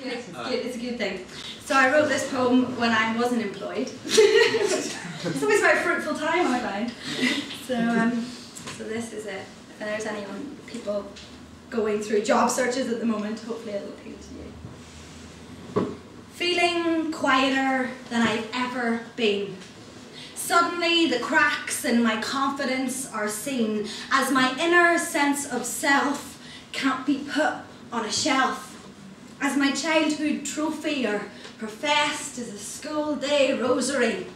It's a good thing. So I wrote this poem when I wasn't employed. It's always about fruitful time, I find. So this is it. If there's any people going through job searches at the moment, hopefully it'll appeal to you. Feeling quieter than I've ever been. Suddenly the cracks in my confidence are seen as my inner sense of self can't be put on a shelf. As my childhood trophy or professed as a school day rosary.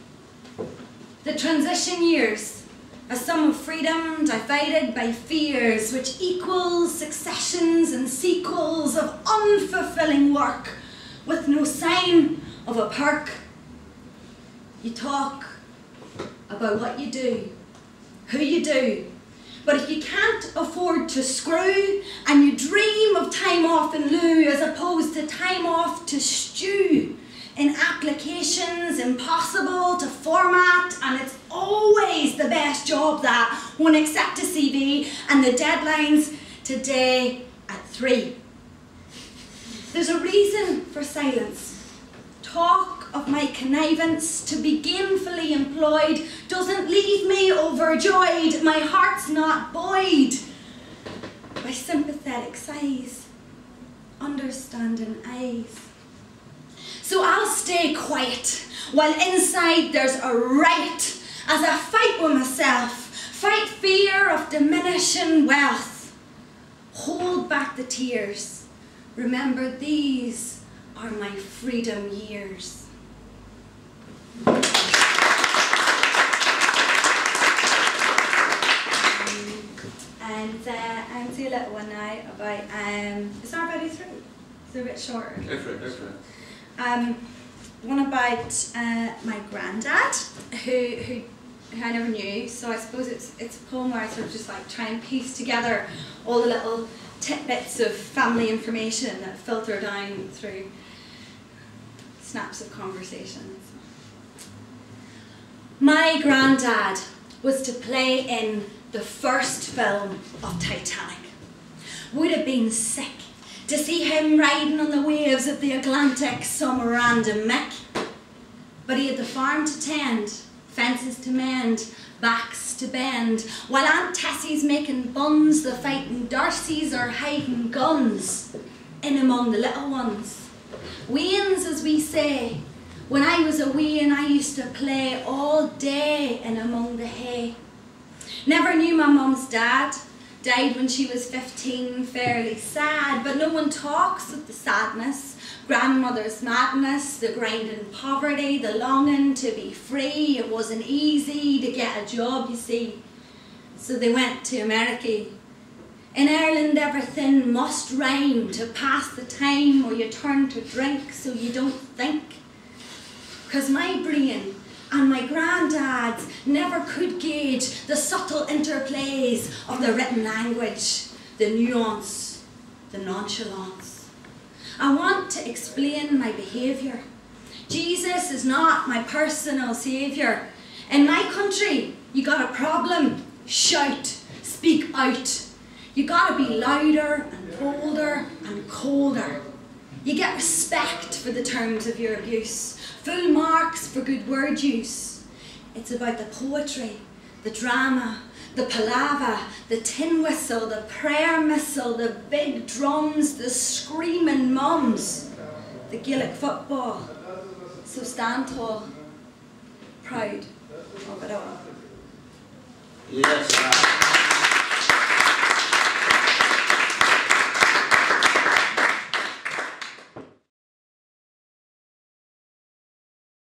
The transition years, a sum of freedom divided by fears, which equals successions and sequels of unfulfilling work with no sign of a perk. You talk about what you do, who you do, but if you can't afford to screw and you dream of time off in lieu as opposed to time off to stew in applications impossible to format, and it's always the best job that won't accept a CV and the deadline's today at 3. There's a reason for silence. Talk of my connivance to be gainfully employed doesn't leave me overjoyed. My heart's not buoyed by sympathetic sighs, understanding eyes. So I'll stay quiet while inside there's a riot as I fight with myself, fight fear of diminishing wealth. Hold back the tears. Remember these are my freedom years. And I'll do a little one now about, it's not ready through, it's a bit shorter. Go for it, go for it. One about my granddad, who I never knew, so I suppose it's a poem where I sort of just like try and piece together all the little tidbits of family information that filter down through snaps of conversations. My granddad was to play in the first film of Titanic. Would have been sick to see him riding on the waves of the Atlantic some random Mick. But he had the farm to tend, fences to mend, backs to bend, while Aunt Tessie's making buns, the fighting Darcys are hiding guns in among the little ones. Weans, as we say, when I was a wean I used to play all day in among the hay. Never knew my mum's dad, died when she was 15, fairly sad, but no one talks of the sadness, grandmother's madness, the grinding poverty, the longing to be free. It wasn't easy to get a job, you see, so they went to America. In Ireland everything must rhyme to pass the time, or you turn to drink so you don't think. 'Cause my brain and my granddad's never could gauge the subtle interplays of the written language, the nuance, the nonchalance. I want to explain my behaviour. Jesus is not my personal saviour. In my country, you got a problem, shout, speak out. You gotta be louder and bolder and colder. You get respect for the terms of your abuse, full marks for good word use. It's about the poetry, the drama, the palaver, the tin whistle, the prayer missile, the big drums, the screaming mums, the Gaelic football. So stand tall, proud of it all. Yes.